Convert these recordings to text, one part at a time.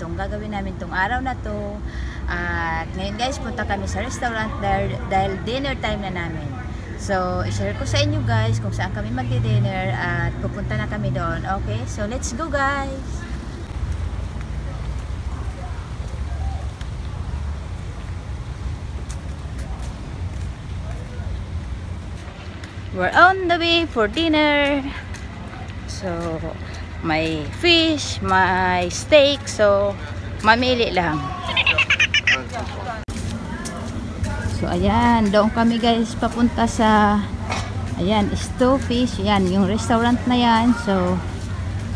itong gagawin namin tong araw na to. At ngayon guys, punta kami sa restaurant dahil dinner time na namin. So, i-share ko sa inyo guys kung saan kami magdi-dinner at pupunta na kami doon. Okay, so let's go guys! We're on the way for dinner. So, may fish, may steak. So, mamili lang. So, ayan. Doon kami guys papunta sa ayan, Stew Fish. Ayan, yung restaurant na yan. So,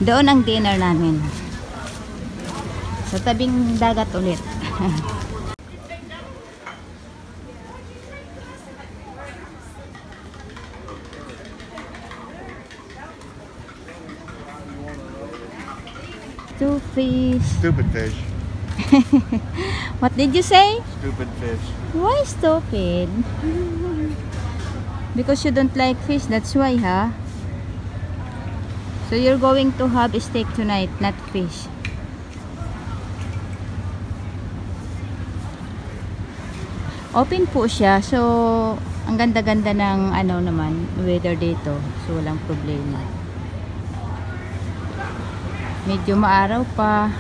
doon ang dinner namin. Sa tabing dagat ulit. Stew fish. Stupid fish. What did you say? Stupid fish. Why stupid? Because you don't like fish, that's why, huh? So you're going to have a steak tonight, not fish. Open po siya, so ang ganda-ganda ng ano naman, weather dito. So walang problema. Medyo maaraw pa.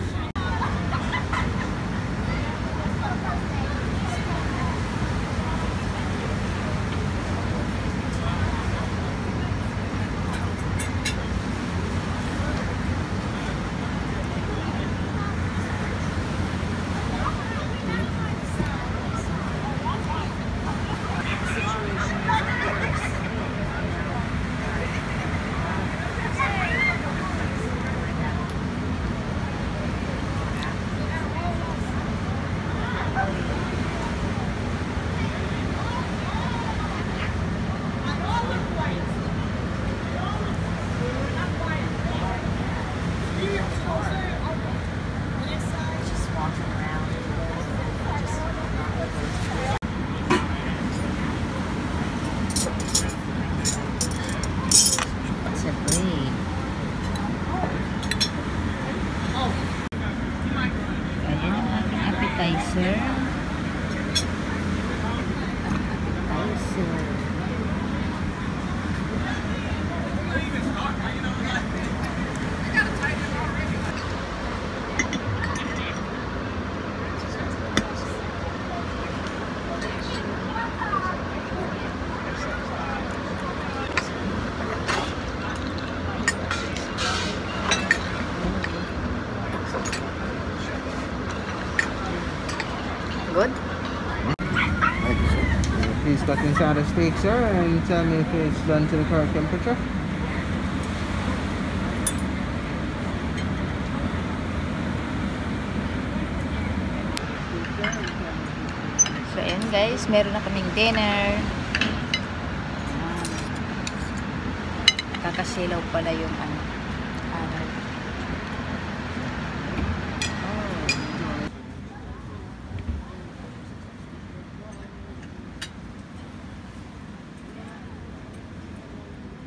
Appetizer. Good? Please cut inside the steak, sir, and tell me if it's done to the correct temperature. So ayan guys, meron na kaming dinner. Kakasilaw pala yung ano.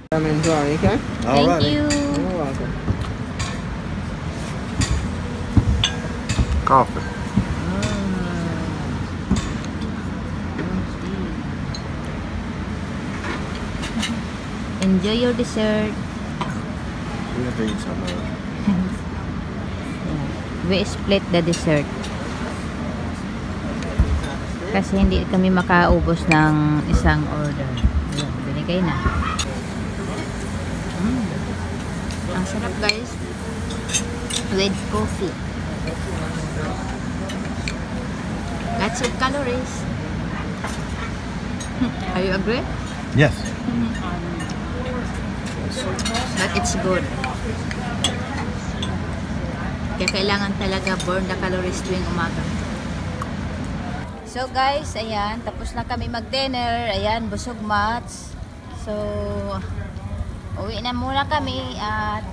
Come enjoy, okay? Thank you. You're welcome. Coffee. Enjoy your dessert. We have to eat some of it. We split the dessert. Kasi hindi kami makaubos ng isang order. Ayan, binigay na. Ang sarap guys. With coffee. Lots of calories. Are you agree? Yes. But it's good. Kaya kailangan talaga burn the calories tuwing umaga. So guys, ayan, tapos na kami mag-dinner. Ayan, busog mats. So, uwi na muna kami at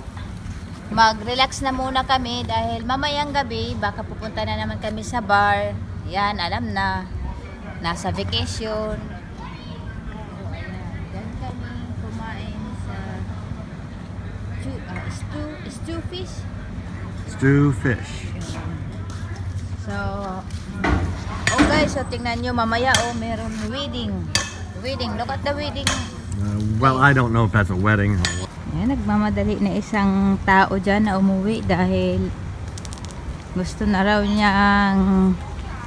mag-relax na muna kami dahil mamayang gabi baka pupunta na naman kami sa bar. Ayan, alam na. Nasa vacation. Diyan kami kumain sa stew fish. Stew fish. So, oh guys, so tingnan nyo mamaya, oh, meron wedding. Wedding, look at the wedding. Well, I don't know if that's a wedding. Ayan, nagmamadali na isang tao dyan na umuwi dahil gusto na raw niyang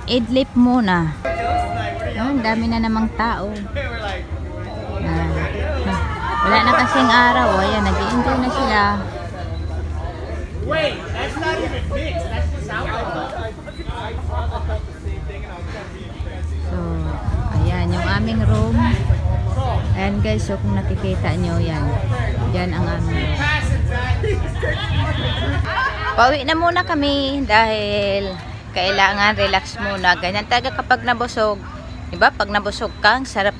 idlip muna. Ang dami na namang tao. Wala na kasing araw. Ayan, nag-i-enjoy na sila. Wait, that's not even mixed. That's just alcohol. So, ayan, yung aming room. Ayan guys, so kung nakikita nyo, yan. Yan ang aming room. Pauwi na muna kami dahil kailangan relax muna. Ganyan talaga kapag nabusog. Diba? Pag nabusog ka, ang sarap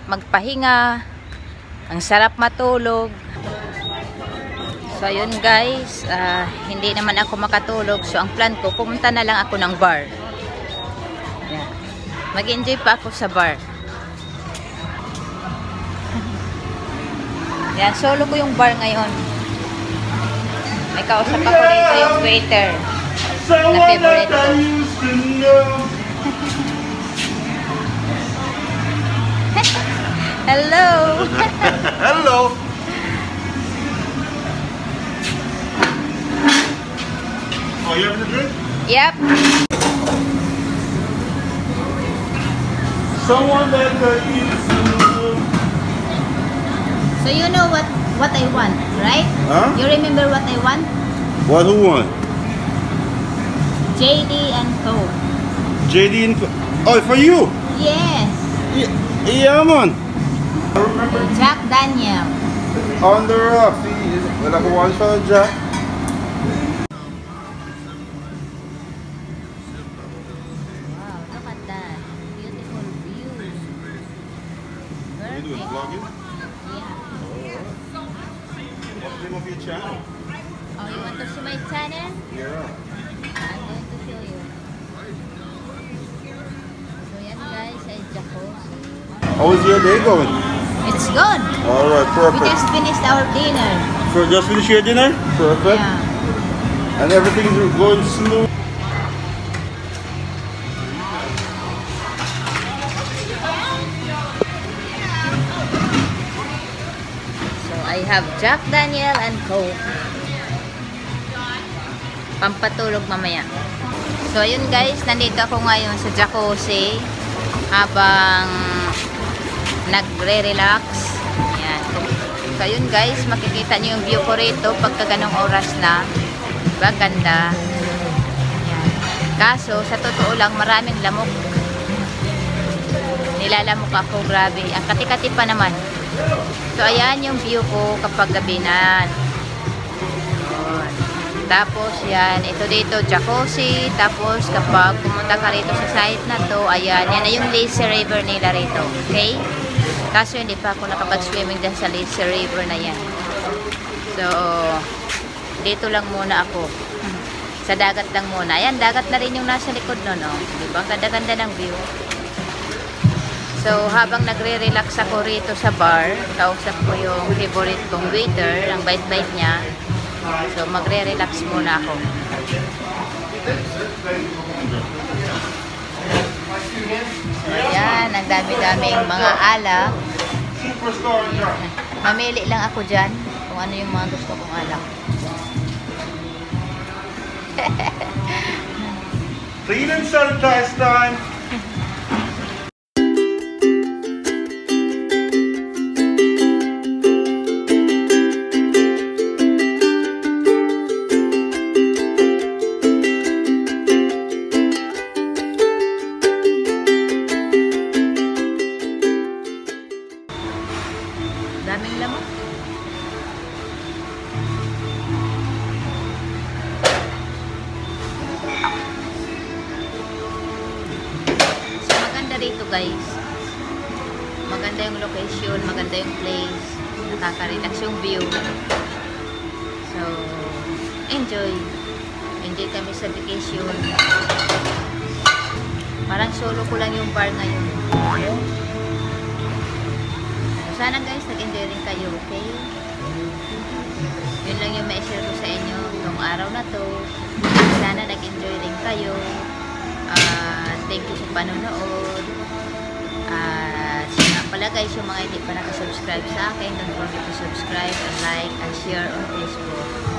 magpahinga. Ang sarap matulog. So, ayun guys. Hindi naman ako makatulog. So, ang plan ko, pumunta na lang ako ng bar. Yan. Mag-enjoy pa ako sa bar. Yan, solo ko yung bar ngayon. May kausap ako dito yung waiter. Na favorite ko. Hello! Hello! Oh, you having a drink? Yep. Someone that eats. So you know what I want, right? Huh? You remember what I want? What? Who won? JD and Co. JD and. Oh, for you? Yes. Yeah, man. Jack Daniel. On the rock. See, wala ko one shot, Jack. Wow, look at that. Beautiful views. What are you doing? Perfect. Vlogging? Yeah. What's the name of your channel? Oh, you want to see my channel? Yeah. I'm going to show you. So yan guys, ay Jacuzzi. How was your day going? It's good. All right, We perfect. just finished our dinner. Just finish your dinner? Perfect. Yeah. And everything's going smooth. So I have Jack Daniel and Coke. Pampatulog mamaya. So ayun guys, nandito ako ngayon sa Jacuzzi habang nagre-relax. Ayan. So ayun guys, makikita niyo yung view ko rito pagka ganong oras na. Diba? Ganda. Ayan. Kaso, sa totoo lang, maraming lamok. Nilalamok ako, grabe. Ang kati-kati pa naman. So ayan yung view ko kapag gabi na. Tapos yan, ito dito Jacuzzi. Tapos kapag pumunta ka rito sa site na to, ayan, yan na yung lazy river nila rito. Okay? Kaso hindi pa ako nakapag-swimming dahil sa lazy river na yan. So, dito lang muna ako. Sa dagat lang muna. Ayan, dagat na rin yung nasa likod no, no? Diba? Ang ganda-ganda ng view. So, habang nagre-relax ako rito sa bar, kausap ko yung favorite kong waiter, ang bait-bait niya. So, magre-relax muna ako. Ayan, ang dami-daming mga alak. Mamili lang ako dyan kung ano yung mga gusto kong alak. Clean and sanitize time. Daming lamok. So, maganda rito guys. Maganda yung location, maganda yung place. Nakaka-relax yung view. So, enjoy. Enjoy kami sa vacation. Parang solo ko lang yung bar ngayon. Sana guys, nag-enjoy rin kayo, okay? Yun lang yung ma-share ko sa inyo itong araw na to. Sana nag-enjoy rin kayo. kayo. Thank you sa panonood. So nga pala guys, yung mga hindi pa nakasubscribe sa akin, don't forget to subscribe and like and share on Facebook.